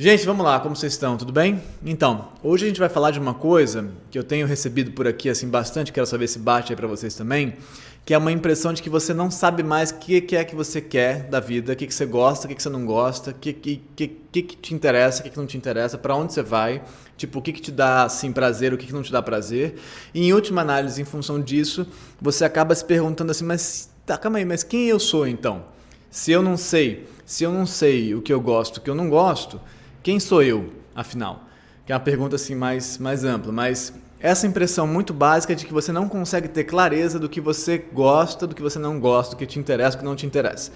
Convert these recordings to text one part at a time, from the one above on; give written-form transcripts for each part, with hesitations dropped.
Gente, vamos lá, como vocês estão? Tudo bem? Então, hoje a gente vai falar de uma coisa que eu tenho recebido por aqui assim bastante, quero saber se bate aí pra vocês também, que é uma impressão de que você não sabe mais o que é que você quer da vida, o que você gosta, o que você não gosta, o que te interessa, o que não te interessa, pra onde você vai, tipo, o que te dá assim prazer, o que não te dá prazer. E em última análise, em função disso, você acaba se perguntando assim, mas tá, calma aí, mas quem eu sou então? Se eu não sei o que eu gosto, o que eu não gosto, quem sou eu, afinal? Que é uma pergunta assim mais ampla, mas essa impressão muito básica de que você não consegue ter clareza do que você gosta, do que você não gosta, do que te interessa, do que não te interessa.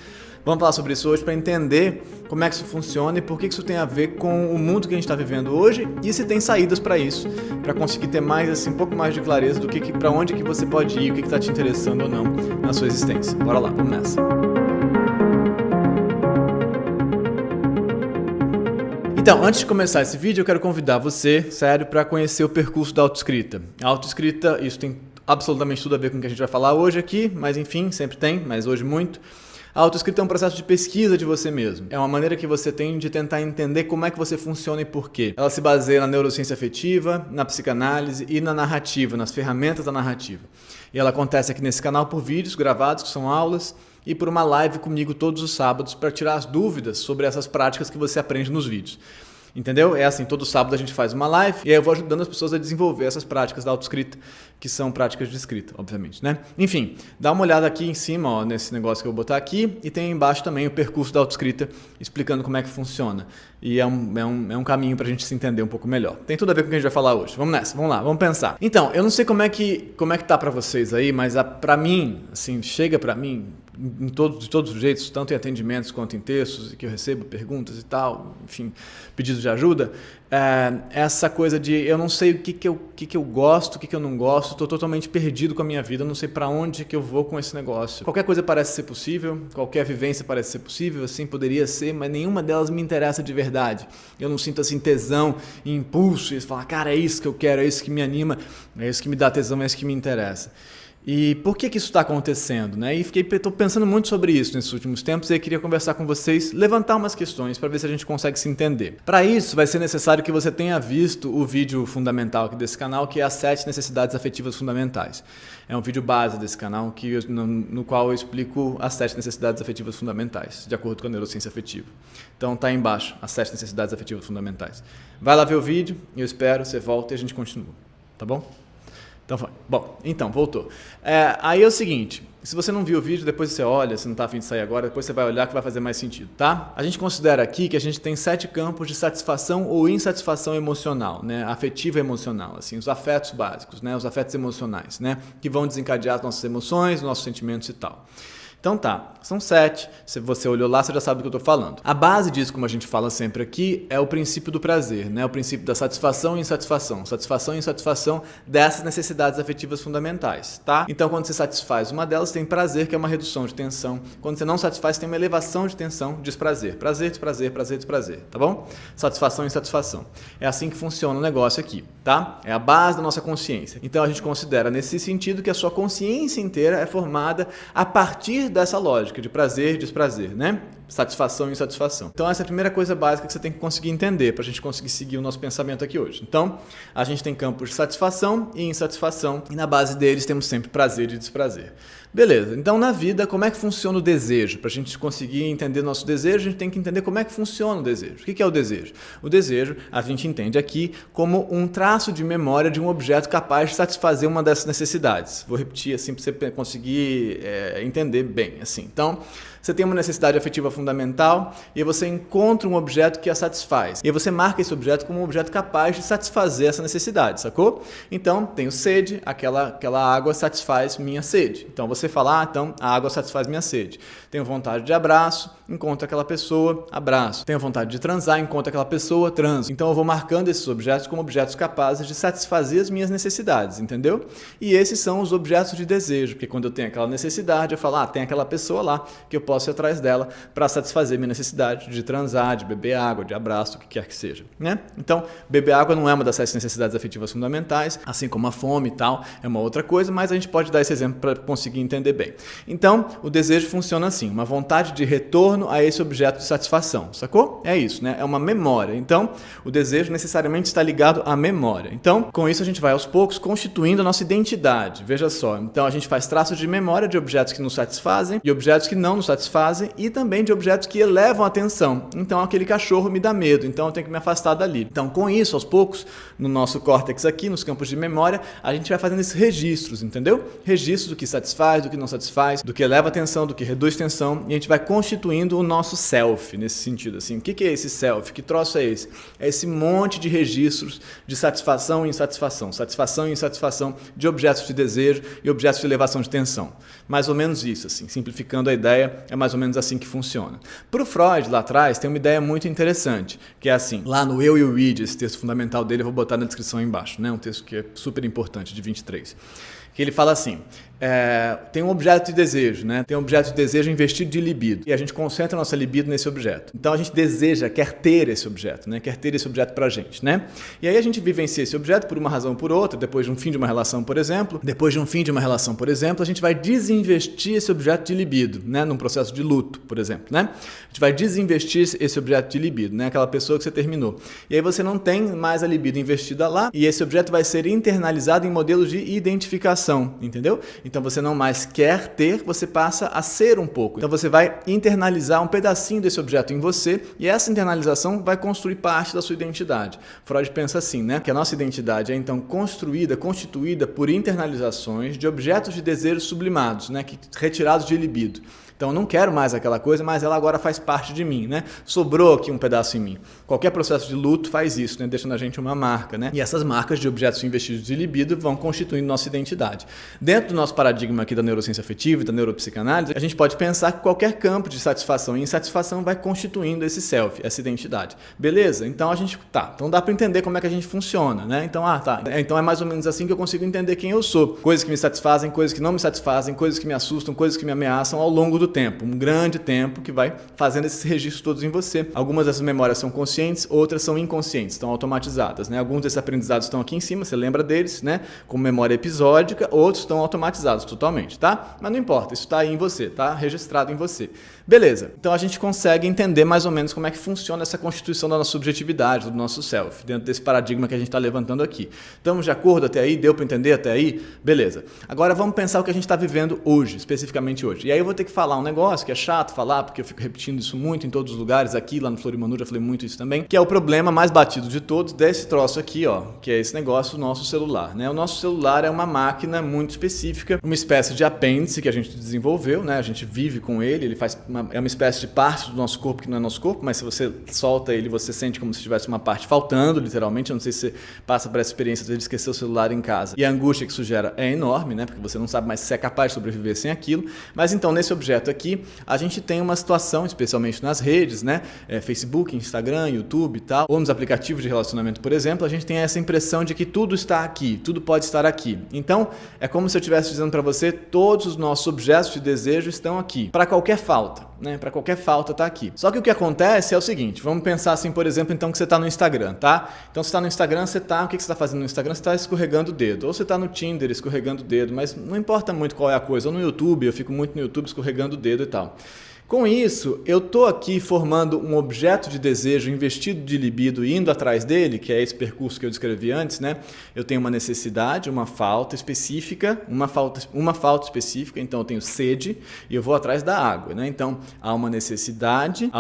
Vamos falar sobre isso hoje para entender como é que isso funciona e por que isso tem a ver com o mundo que a gente está vivendo hoje e se tem saídas para isso, para conseguir ter mais assim, um pouco mais de clareza do que para onde que você pode ir, o que está te interessando ou não na sua existência. Bora lá, vamos nessa. Então, antes de começar esse vídeo, eu quero convidar você, sério, para conhecer o percurso da autoescrita. A autoescrita, isso tem absolutamente tudo a ver com o que a gente vai falar hoje aqui, mas enfim, sempre tem, mas hoje muito. A autoescrita é um processo de pesquisa de você mesmo. É uma maneira que você tem de tentar entender como é que você funciona e por quê. Ela se baseia na neurociência afetiva, na psicanálise e na narrativa, nas ferramentas da narrativa. E ela acontece aqui nesse canal por vídeos gravados, que são aulas, e por uma live comigo todos os sábados para tirar as dúvidas sobre essas práticas que você aprende nos vídeos. Entendeu? É assim, todo sábado a gente faz uma live e aí eu vou ajudando as pessoas a desenvolver essas práticas da autoescrita, que são práticas de escrita, obviamente, né? Enfim, dá uma olhada aqui em cima, ó, nesse negócio que eu vou botar aqui, e tem embaixo também o percurso da autoescrita, explicando como é que funciona. E é um caminho pra gente se entender um pouco melhor. Tem tudo a ver com o que a gente vai falar hoje. Vamos nessa, vamos lá, vamos pensar. Então, eu não sei como é que tá pra vocês aí, mas pra mim, assim, chega pra mim, de todos os jeitos, tanto em atendimentos quanto em textos, que eu recebo perguntas e tal, enfim, pedidos de ajuda, essa coisa de eu não sei o que eu gosto, o que eu não gosto, estou totalmente perdido com a minha vida, eu não sei para onde que eu vou com esse negócio. Qualquer coisa parece ser possível, qualquer vivência parece ser possível, assim poderia ser, mas nenhuma delas me interessa de verdade. Eu não sinto assim tesão e impulso, e falar, cara, é isso que eu quero, é isso que me anima, é isso que me dá tesão, é isso que me interessa. E por que isso está acontecendo, né? E estou pensando muito sobre isso nesses últimos tempos e eu queria conversar com vocês, levantar umas questões para ver se a gente consegue se entender. Para isso, vai ser necessário que você tenha visto o vídeo fundamental aqui desse canal, que é as 7 necessidades afetivas fundamentais. É um vídeo base desse canal no qual eu explico as 7 necessidades afetivas fundamentais, de acordo com a neurociência afetiva. Então tá aí embaixo, as 7 necessidades afetivas fundamentais. Vai lá ver o vídeo, eu espero, você volta e a gente continua, tá bom? Então foi. Bom, então, voltou. Aí é o seguinte, se você não viu o vídeo, depois você olha, se não está a fim de sair agora, depois você vai olhar que vai fazer mais sentido, tá? A gente considera aqui que a gente tem 7 campos de satisfação ou insatisfação emocional, né? Afetiva e emocional, assim, os afetos básicos, né? Os afetos emocionais, né? Que vão desencadear as nossas emoções, nossos sentimentos e tal. Então tá, são 7, se você olhou lá, você já sabe do que eu estou falando. A base disso, como a gente fala sempre aqui, é o princípio do prazer, né? O princípio da satisfação e insatisfação dessas necessidades afetivas fundamentais, tá? Então quando você satisfaz uma delas, tem prazer, que é uma redução de tensão. Quando você não satisfaz, tem uma elevação de tensão, desprazer. Prazer, desprazer, prazer, desprazer, tá bom? Satisfação e insatisfação. É assim que funciona o negócio aqui, tá? É a base da nossa consciência. Então a gente considera nesse sentido que a sua consciência inteira é formada a partir dessa lógica de prazer e desprazer, né? Satisfação e insatisfação. Então essa é a primeira coisa básica que você tem que conseguir entender para a gente conseguir seguir o nosso pensamento aqui hoje. Então, a gente tem campos de satisfação e insatisfação e na base deles temos sempre prazer e desprazer. Beleza, então na vida como é que funciona o desejo? Para a gente conseguir entender nosso desejo, a gente tem que entender como é que funciona o desejo. O que é o desejo? O desejo a gente entende aqui como um traço de memória de um objeto capaz de satisfazer uma dessas necessidades. Vou repetir assim para você conseguir entender bem. Assim. Então, você tem uma necessidade afetiva fundamental e aí você encontra um objeto que a satisfaz. E aí você marca esse objeto como um objeto capaz de satisfazer essa necessidade, sacou? Então, tenho sede, aquela água satisfaz minha sede. Então, você fala, então a água satisfaz minha sede. Tenho vontade de abraço, encontro aquela pessoa, abraço. Tenho vontade de transar, encontro aquela pessoa, transo. Então, eu vou marcando esses objetos como objetos capazes de satisfazer as minhas necessidades, entendeu? E esses são os objetos de desejo, porque quando eu tenho aquela necessidade, eu falo, tem aquela pessoa lá que eu posso posso ir atrás dela para satisfazer minha necessidade de transar, de beber água, de abraço, o que quer que seja, né? Então, beber água não é uma das 7 necessidades afetivas fundamentais, assim como a fome e tal, é uma outra coisa, mas a gente pode dar esse exemplo para conseguir entender bem. Então, o desejo funciona assim, uma vontade de retorno a esse objeto de satisfação, sacou? É isso, né? É uma memória. Então, o desejo necessariamente está ligado à memória. Então, com isso a gente vai aos poucos constituindo a nossa identidade. Veja só, então a gente faz traços de memória de objetos que nos satisfazem, de objetos que não nos satisfazem e também de objetos que elevam a atenção. Então, aquele cachorro me dá medo, então eu tenho que me afastar dali. Então, com isso, aos poucos, no nosso córtex aqui, nos campos de memória, a gente vai fazendo esses registros, entendeu? Registros do que satisfaz, do que não satisfaz, do que eleva a atenção, do que reduz tensão, e a gente vai constituindo o nosso self, nesse sentido, assim. O que é esse self? Que troço é esse? É esse monte de registros de satisfação e insatisfação, satisfação e insatisfação de objetos de desejo e objetos de elevação de tensão. Mais ou menos isso, assim, simplificando a ideia, é mais ou menos assim que funciona. Para o Freud, lá atrás, tem uma ideia muito interessante, que é assim, lá no Eu e o Id, esse texto fundamental dele, eu vou botar na descrição aí embaixo, né? Um texto que é super importante, de 23, que ele fala assim, tem um objeto de desejo, né? Tem um objeto de desejo investido de libido, e a gente concentra a nossa libido nesse objeto. Então a gente deseja, quer ter esse objeto, né? Quer ter esse objeto pra gente, né? E aí a gente vivencia esse objeto por uma razão ou por outra, depois de um fim de uma relação, por exemplo, a gente vai desinvestir esse objeto de libido, né? Num processo de luto, por exemplo, né? A gente vai desinvestir esse objeto de libido, né? Aquela pessoa que você terminou. E aí você não tem mais a libido investida lá, e esse objeto vai ser internalizado em modelos de identificação, entendeu? Então você não mais quer ter, você passa a ser um pouco. Então você vai internalizar um pedacinho desse objeto em você e essa internalização vai construir parte da sua identidade. Freud pensa assim, né? Que a nossa identidade é então constituída por internalizações de objetos de desejo sublimados, né? Retirados de libido. Então eu não quero mais aquela coisa, mas ela agora faz parte de mim, né? Sobrou aqui um pedaço em mim. Qualquer processo de luto faz isso, né? Deixa na gente uma marca, né? E essas marcas de objetos investidos de libido vão constituindo nossa identidade. Dentro do nosso paradigma aqui da neurociência afetiva e da neuropsicanálise, a gente pode pensar que qualquer campo de satisfação e insatisfação vai constituindo esse self, essa identidade. Beleza? Então a gente, então dá para entender como é que a gente funciona, né? Então, então é mais ou menos assim que eu consigo entender quem eu sou. Coisas que me satisfazem, coisas que não me satisfazem, coisas que me assustam, coisas que me ameaçam ao longo do tempo, um grande tempo que vai fazendo esses registros todos em você. Algumas dessas memórias são conscientes, outras são inconscientes, estão automatizadas, né? Alguns desses aprendizados estão aqui em cima, você lembra deles, né? Como memória episódica, outros estão automatizados totalmente, tá? Mas não importa, isso está aí em você, tá? Registrado em você. Beleza, então a gente consegue entender mais ou menos como é que funciona essa constituição da nossa subjetividade, do nosso self, dentro desse paradigma que a gente está levantando aqui. Estamos de acordo até aí? Deu para entender até aí? Beleza. Agora vamos pensar o que a gente está vivendo hoje, especificamente hoje. E aí eu vou ter que falar um negócio que é chato falar, porque eu fico repetindo isso muito em todos os lugares, aqui, lá no Florimanu, já falei muito isso também, que é o problema mais batido de todos desse troço aqui, ó, que é esse negócio do nosso celular, né? O nosso celular é uma máquina muito específica, uma espécie de apêndice que a gente desenvolveu, né? A gente vive com ele, ele faz é uma espécie de parte do nosso corpo que não é nosso corpo, mas se você solta ele, você sente como se tivesse uma parte faltando, literalmente. Eu não sei se você passa por essa experiência de esquecer o celular em casa. E a angústia que isso gera é enorme, né? Porque você não sabe mais se é capaz de sobreviver sem aquilo. Mas então, nesse objeto aqui, a gente tem uma situação, especialmente nas redes, né? Facebook, Instagram, YouTube e tal, ou nos aplicativos de relacionamento, por exemplo, a gente tem essa impressão de que tudo está aqui, tudo pode estar aqui. Então, é como se eu estivesse dizendo para você, todos os nossos objetos de desejo estão aqui, para qualquer falta, né? Para qualquer falta tá aqui. Só que o que acontece é o seguinte, vamos pensar assim, por exemplo, então que você está no Instagram, tá? Então você está no Instagram, o que você está fazendo no Instagram? Você está escorregando o dedo, ou você está no Tinder escorregando o dedo, mas não importa muito qual é a coisa, ou no YouTube, eu fico muito no YouTube escorregando o dedo e tal. Com isso, eu estou aqui formando um objeto de desejo investido de libido e indo atrás dele, que é esse percurso que eu descrevi antes, né? Eu tenho uma necessidade, uma falta específica, uma falta específica, então eu tenho sede e eu vou atrás da água, né? Então, há uma necessidade,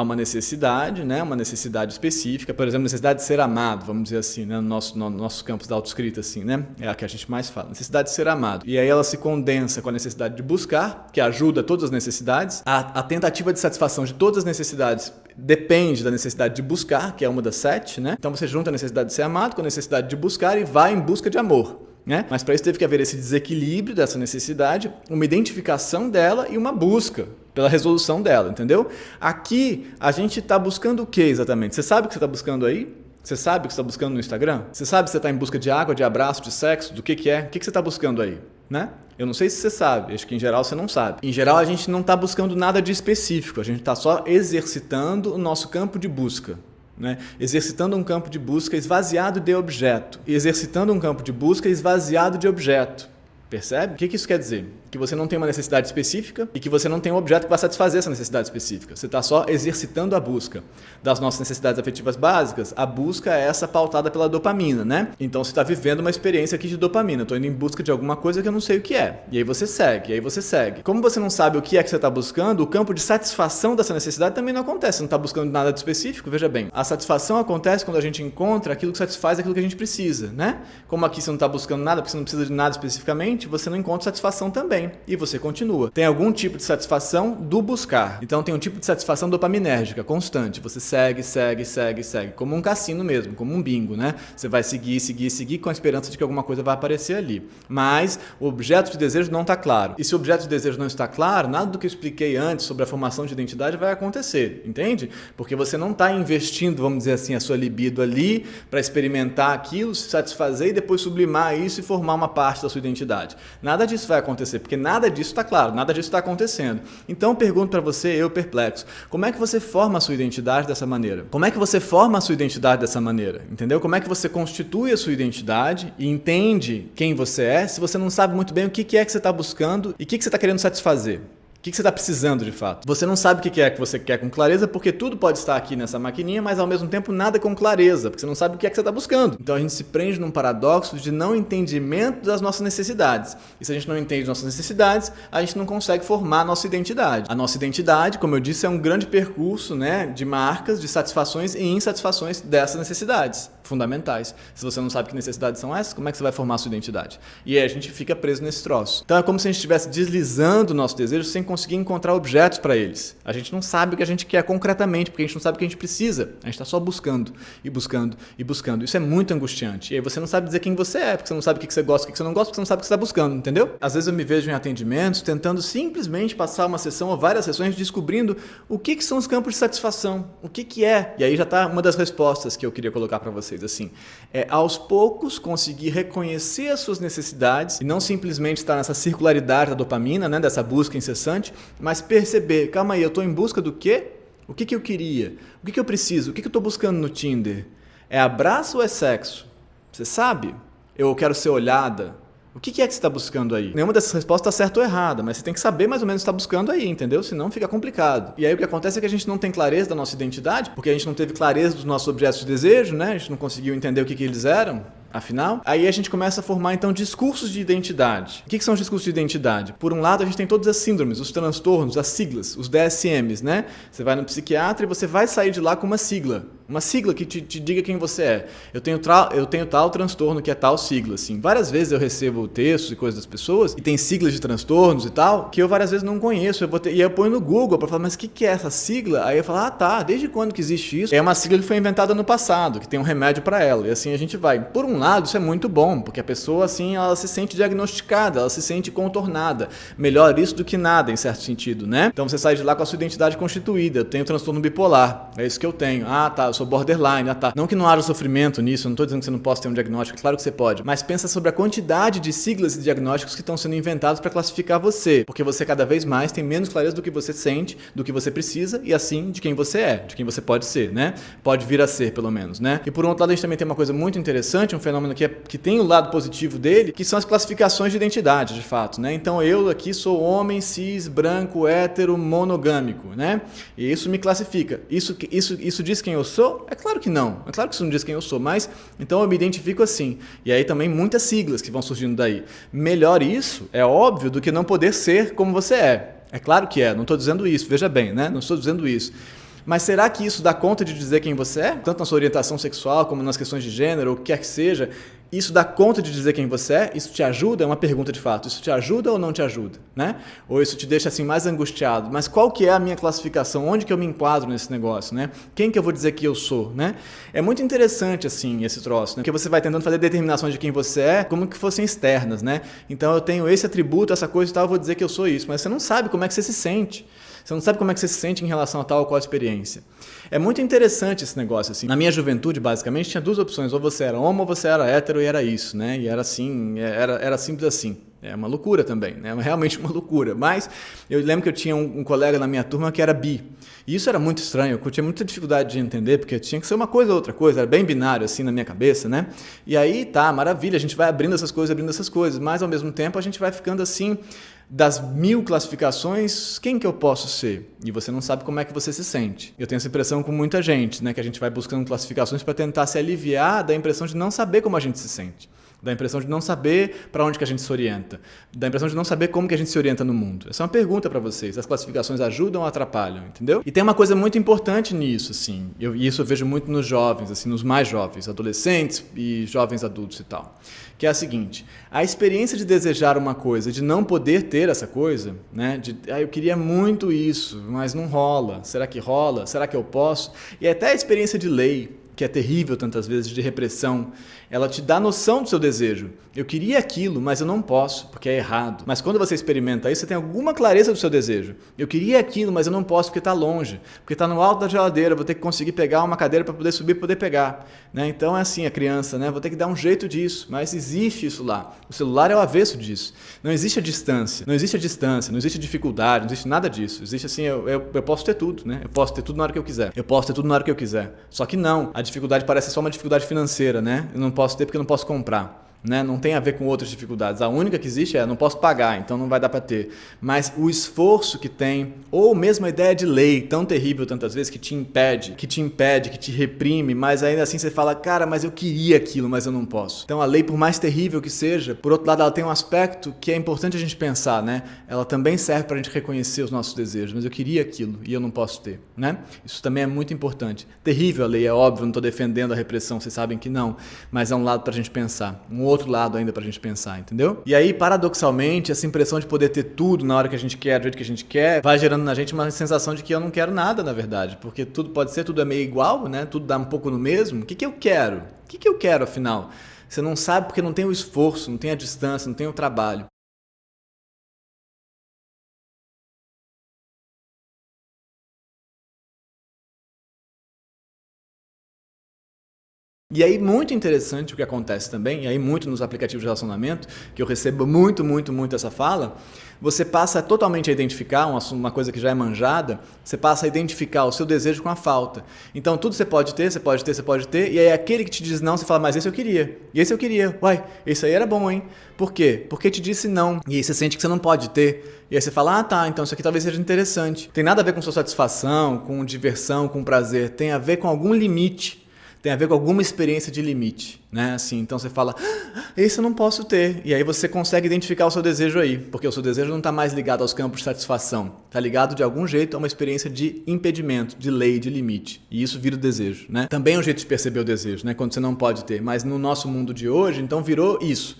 né? Uma necessidade específica, por exemplo, necessidade de ser amado, vamos dizer assim, né? No nosso campus da autoescrita, assim, né? É a que a gente mais fala, necessidade de ser amado. E aí ela se condensa com a necessidade de buscar, que ajuda todas as necessidades, a tentativa de satisfação de todas as necessidades depende da necessidade de buscar, que é uma das 7, né? Então você junta a necessidade de ser amado com a necessidade de buscar e vai em busca de amor, né? Mas para isso teve que haver esse desequilíbrio dessa necessidade, uma identificação dela e uma busca pela resolução dela, entendeu? Aqui a gente está buscando o que exatamente? Você sabe o que você está buscando aí? Você sabe o que você está buscando no Instagram? Você sabe se você está em busca de água, de abraço, de sexo, do que é? O que você está buscando aí? né? Eu não sei se você sabe, acho que em geral você não sabe. Em geral a gente não está buscando nada de específico, a gente está só exercitando o nosso campo de busca. Né? Exercitando um campo de busca esvaziado de objeto. E exercitando um campo de busca esvaziado de objeto. Percebe? O que isso quer dizer? Que você não tem uma necessidade específica e que você não tem um objeto que vai satisfazer essa necessidade específica. Você está só exercitando a busca. Das nossas necessidades afetivas básicas, a busca é essa pautada pela dopamina, né? Então você está vivendo uma experiência aqui de dopamina. Estou indo em busca de alguma coisa que eu não sei o que é. E aí você segue, e aí você segue. Como você não sabe o que é que você está buscando, o campo de satisfação dessa necessidade também não acontece. Você não está buscando nada de específico, veja bem. A satisfação acontece quando a gente encontra aquilo que satisfaz aquilo que a gente precisa, né? Como aqui você não está buscando nada, porque você não precisa de nada especificamente, você não encontra satisfação também. E você continua. Tem algum tipo de satisfação do buscar. Então tem um tipo de satisfação dopaminérgica, constante. Você segue, segue, segue, segue. Como um cassino mesmo, como um bingo, né? Você vai seguir, seguir, seguir com a esperança de que alguma coisa vai aparecer ali. Mas o objeto de desejo não está claro. E se o objeto de desejo não está claro, nada do que eu expliquei antes sobre a formação de identidade vai acontecer. Entende? Porque você não está investindo, vamos dizer assim, a sua libido ali para experimentar aquilo, se satisfazer e depois sublimar isso e formar uma parte da sua identidade. Nada disso vai acontecer, porque nada disso está claro, nada disso está acontecendo. Então eu pergunto para você, eu perplexo, como é que você forma a sua identidade dessa maneira? Como é que você forma a sua identidade dessa maneira? Entendeu? Como é que você constitui a sua identidade e entende quem você é, se você não sabe muito bem o que é que você está buscando e o que você está querendo satisfazer? O que você está precisando de fato? Você não sabe o que é que você quer com clareza, porque tudo pode estar aqui nessa maquininha, mas ao mesmo tempo nada com clareza, porque você não sabe o que é que você está buscando. Então a gente se prende num paradoxo de não entendimento das nossas necessidades. E se a gente não entende nossas necessidades, a gente não consegue formar a nossa identidade. A nossa identidade, como eu disse, é um grande percurso, né, de marcas, de satisfações e insatisfações dessas necessidades fundamentais. Se você não sabe que necessidades são essas, como é que você vai formar a sua identidade? E aí a gente fica preso nesse troço. Então é como se a gente estivesse deslizando o nosso desejo sem conseguir encontrar objetos para eles. A gente não sabe o que a gente quer concretamente, porque a gente não sabe o que a gente precisa. A gente está só buscando, e buscando, e buscando. Isso é muito angustiante. E aí você não sabe dizer quem você é, porque você não sabe o que você gosta, o que você não gosta, porque você não sabe o que você está buscando, entendeu? Às vezes eu me vejo em atendimentos tentando simplesmente passar uma sessão ou várias sessões descobrindo o que são os campos de satisfação, o que é. E aí já está uma das respostas que eu queria colocar para vocês, assim. É aos poucos conseguir reconhecer as suas necessidades e não simplesmente estar nessa circularidade da dopamina, né, dessa busca incessante, mas perceber, calma aí, eu estou em busca do quê? O que eu queria? O que eu preciso? O que eu estou buscando no Tinder? É abraço ou é sexo? Você sabe? Eu quero ser olhada. O que é que você está buscando aí? Nenhuma dessas respostas está certa ou errada, mas você tem que saber mais ou menos o que está buscando aí, entendeu? Senão fica complicado. E aí o que acontece é que a gente não tem clareza da nossa identidade, porque a gente não teve clareza dos nossos objetos de desejo, né? A gente não conseguiu entender o que eles eram. Afinal, aí a gente começa a formar então discursos de identidade. O que são os discursos de identidade? Por um lado, a gente tem todas as síndromes, os transtornos, as siglas, os DSMs, né? Você vai no psiquiatra e você vai sair de lá com uma sigla que te diga quem você é. Eu tenho tal transtorno que é tal sigla, assim. Várias vezes eu recebo textos e coisas das pessoas e tem siglas de transtornos e tal que eu várias vezes não conheço. E eu ponho no Google para falar, mas o que é essa sigla? Aí eu falo, tá, desde quando que existe isso? É uma sigla que foi inventada no passado, que tem um remédio para ela. E assim a gente vai. Por um lado, isso é muito bom, porque a pessoa, assim, ela se sente diagnosticada, ela se sente contornada. Melhor isso do que nada, em certo sentido, né? Então você sai de lá com a sua identidade constituída. Eu tenho transtorno bipolar, é isso que eu tenho. Tá, eu sou borderline, tá. Não que não haja sofrimento nisso, eu não estou dizendo que você não possa ter um diagnóstico, claro que você pode. Mas pensa sobre a quantidade de siglas e diagnósticos que estão sendo inventados para classificar você. Porque você cada vez mais tem menos clareza do que você sente, do que você precisa e assim de quem você é, de quem você pode ser, né? Pode vir a ser, pelo menos, né? E por um outro lado, a gente também tem uma coisa muito interessante, um fenômeno que tem o lado positivo dele, que são as classificações de identidade, de fato, né? Então eu aqui sou homem, cis, branco, hétero, monogâmico, né? E isso me classifica. Isso diz quem eu sou? É claro que não. É claro que isso não diz quem eu sou, mas então eu me identifico assim. E aí também muitas siglas que vão surgindo daí. Melhor isso, é óbvio, do que não poder ser como você é. É claro que é, não estou dizendo isso, veja bem, né? Não estou dizendo isso. Mas será que isso dá conta de dizer quem você é? Tanto na sua orientação sexual, como nas questões de gênero, ou o que quer que seja, isso dá conta de dizer quem você é? Isso te ajuda? É uma pergunta de fato. Isso te ajuda ou não te ajuda? Né? Ou isso te deixa assim mais angustiado? Mas qual que é a minha classificação? Onde que eu me enquadro nesse negócio? Né? Quem que eu vou dizer que eu sou? Né? É muito interessante assim esse troço, né? Porque você vai tentando fazer determinações de quem você é como que fossem externas. Né? Então eu tenho esse atributo, essa coisa e tal, eu vou dizer que eu sou isso. Mas você não sabe como é que você se sente. Você não sabe como é que você se sente em relação a tal ou qual experiência. É muito interessante esse negócio, assim. Na minha juventude, basicamente, tinha duas opções. Ou você era homo ou você era hétero e era isso, né? E era assim, era simples assim. É uma loucura também, né? Realmente uma loucura. Mas eu lembro que eu tinha um colega na minha turma que era bi. E isso era muito estranho, eu tinha muita dificuldade de entender, porque tinha que ser uma coisa ou outra coisa, era bem binário assim na minha cabeça, né? E aí tá, maravilha, a gente vai abrindo essas coisas, mas ao mesmo tempo a gente vai ficando assim, das 1000 classificações, quem que eu posso ser? E você não sabe como é que você se sente. Eu tenho essa impressão com muita gente, né? Que a gente vai buscando classificações para tentar se aliviar da impressão de não saber como a gente se sente. Da impressão de não saber para onde que a gente se orienta. Da impressão de não saber como que a gente se orienta no mundo. Essa é uma pergunta para vocês. As classificações ajudam ou atrapalham, entendeu? E tem uma coisa muito importante nisso, assim. E isso eu vejo muito nos jovens, assim, nos mais jovens, adolescentes e jovens adultos e tal. Que é a seguinte, a experiência de desejar uma coisa, de não poder ter essa coisa, né? Eu queria muito isso, mas não rola. Será que rola? Será que eu posso? E até a experiência de lei, que é terrível tantas vezes, de repressão, ela te dá noção do seu desejo. Eu queria aquilo, mas eu não posso, porque é errado. Mas quando você experimenta isso, você tem alguma clareza do seu desejo. Eu queria aquilo, mas eu não posso porque está longe, porque está no alto da geladeira, vou ter que conseguir pegar uma cadeira para poder subir, para poder pegar. Né? Então é assim, a criança, né? Vou ter que dar um jeito disso, mas existe isso lá. O celular é o avesso disso. Não existe a distância, não existe a dificuldade, não existe nada disso. Existe assim, eu posso ter tudo, né? Eu posso ter tudo na hora que eu quiser. Eu posso ter tudo na hora que eu quiser. Só que não, a dificuldade parece só uma dificuldade financeira, né? Eu não posso ter porque eu não posso comprar. Né? Não tem a ver com outras dificuldades. A única que existe é não posso pagar, então não vai dar para ter. Mas o esforço que tem, ou mesmo a ideia de lei, tão terrível tantas vezes, que te impede, que te reprime, mas ainda assim você fala, cara, mas eu queria aquilo, mas eu não posso. Então a lei, por mais terrível que seja, por outro lado ela tem um aspecto que é importante a gente pensar, né? Ela também serve para a gente reconhecer os nossos desejos, mas eu queria aquilo e eu não posso ter, né? Isso também é muito importante. Terrível a lei, é óbvio, não estou defendendo a repressão, vocês sabem que não, mas é um lado para a gente pensar. Outro lado ainda pra gente pensar, entendeu? E aí, paradoxalmente, essa impressão de poder ter tudo na hora que a gente quer, do jeito que a gente quer, vai gerando na gente uma sensação de que eu não quero nada, na verdade, porque tudo pode ser, tudo é meio igual, né? Tudo dá um pouco no mesmo. O que eu quero? O que eu quero, afinal? Você não sabe porque não tem o esforço, não tem a distância, não tem o trabalho. E aí, muito interessante o que acontece também, e aí muito nos aplicativos de relacionamento, que eu recebo muito essa fala, você passa totalmente a identificar, uma coisa que já é manjada, você passa a identificar o seu desejo com a falta. Então, tudo você pode ter, e aí aquele que te diz não, você fala, mas esse eu queria, e esse eu queria, uai, esse aí era bom, hein? Por quê? Porque te disse não, e aí você sente que você não pode ter, e aí você fala, ah tá, então isso aqui talvez seja interessante. Tem nada a ver com sua satisfação, com diversão, com prazer, tem a ver com algum limite. Tem a ver com alguma experiência de limite, né? Assim, então você fala, esse eu não posso ter. E aí você consegue identificar o seu desejo aí, porque o seu desejo não está mais ligado aos campos de satisfação. Está ligado de algum jeito a uma experiência de impedimento, de lei, de limite. E isso vira o desejo, né? Também é um jeito de perceber o desejo, né? Quando você não pode ter. Mas no nosso mundo de hoje, então virou isso.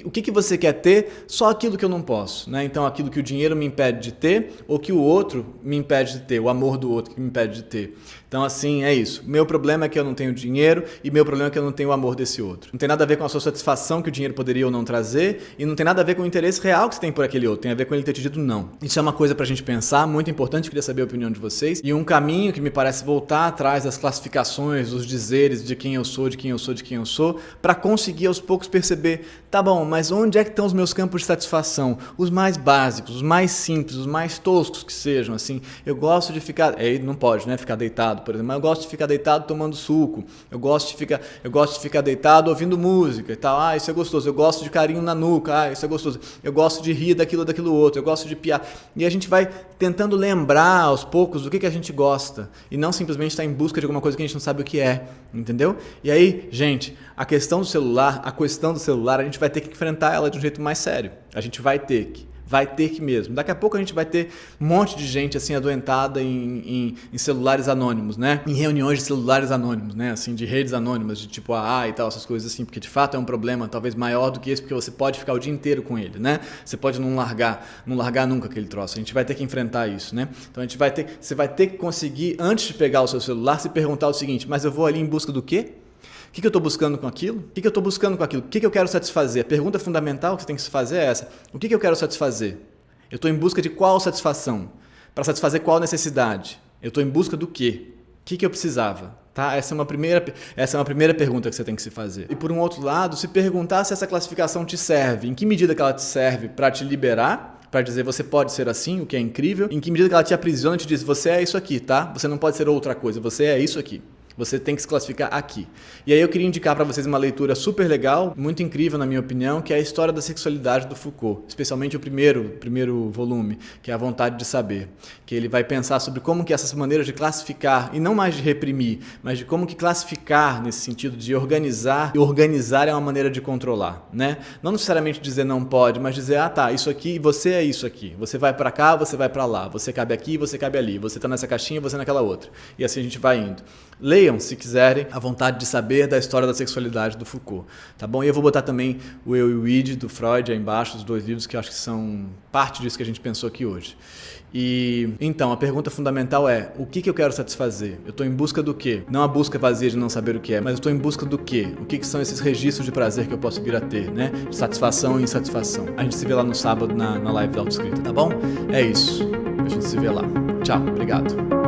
O que você quer ter? Só aquilo que eu não posso, né? Então aquilo que o dinheiro me impede de ter, ou que o outro me impede de ter, o amor do outro que me impede de ter. Então assim, é isso. Meu problema é que eu não tenho dinheiro e meu problema é que eu não tenho o amor desse outro. Não tem nada a ver com a sua satisfação que o dinheiro poderia ou não trazer e não tem nada a ver com o interesse real que você tem por aquele outro. Tem a ver com ele ter te dito não. Isso é uma coisa pra gente pensar, muito importante, queria saber a opinião de vocês. E um caminho que me parece voltar atrás das classificações, dos dizeres de quem eu sou, pra conseguir aos poucos perceber, tá bom, mas onde é que estão os meus campos de satisfação? Os mais básicos, os mais simples, os mais toscos que sejam, assim. Eu gosto de ficar, aí não pode, né, ficar deitado, por exemplo, mas eu gosto de ficar deitado tomando suco. Eu gosto de ficar deitado ouvindo música e tal. Ah, isso é gostoso. Eu gosto de carinho na nuca. Ah, isso é gostoso. Eu gosto de rir daquilo outro. Eu gosto de piar. E a gente vai tentando lembrar aos poucos do que a gente gosta e não simplesmente estar em busca de alguma coisa que a gente não sabe o que é, entendeu? E aí, gente, a questão do celular, a gente vai ter que enfrentar ela de um jeito mais sério. A gente vai ter que mesmo. Daqui a pouco a gente vai ter um monte de gente assim adoentada em celulares anônimos, né? Em reuniões de celulares anônimos, né? Assim, de redes anônimas, de tipo AA e tal, essas coisas assim, porque de fato é um problema talvez maior do que esse, porque você pode ficar o dia inteiro com ele, né? Você pode não largar nunca aquele troço. A gente vai ter que enfrentar isso, né? Então você vai ter que conseguir, antes de pegar o seu celular, se perguntar o seguinte, mas eu vou ali em busca do quê? O que eu estou buscando com aquilo? O que eu estou buscando com aquilo? O que eu quero satisfazer? A pergunta fundamental que você tem que se fazer é essa. O que eu quero satisfazer? Eu estou em busca de qual satisfação? Para satisfazer qual necessidade? Eu estou em busca do quê? O que eu precisava? Tá? Essa é uma primeira pergunta que você tem que se fazer. E por um outro lado, se perguntar se essa classificação te serve, em que medida que ela te serve para te liberar, para dizer você pode ser assim, o que é incrível, em que medida que ela te aprisiona e te diz você é isso aqui, tá? Você não pode ser outra coisa, você é isso aqui. Você tem que se classificar aqui. E aí eu queria indicar para vocês uma leitura super legal, muito incrível na minha opinião, que é a História da Sexualidade do Foucault. Especialmente o primeiro volume, que é A Vontade de Saber. Que ele vai pensar sobre como que essas maneiras de classificar, e não mais de reprimir, mas de como que classificar nesse sentido de organizar, e organizar é uma maneira de controlar, né? Não necessariamente dizer não pode, mas dizer, tá, isso aqui, você é isso aqui. Você vai para cá, você vai para lá. Você cabe aqui, você cabe ali. Você está nessa caixinha, você naquela outra. E assim a gente vai indo. Leiam, se quiserem, A Vontade de Saber da História da Sexualidade do Foucault, tá bom? E eu vou botar também o Eu e o Id do Freud aí embaixo, os 2 livros que eu acho que são parte disso que a gente pensou aqui hoje. E então, a pergunta fundamental é, o que eu quero satisfazer? Eu estou em busca do quê? Não a busca vazia de não saber o que é, mas eu estou em busca do quê? O que são esses registros de prazer que eu posso vir a ter, né? De satisfação e insatisfação. A gente se vê lá no sábado na live da autoescrita, tá bom? É isso. A gente se vê lá. Tchau, obrigado.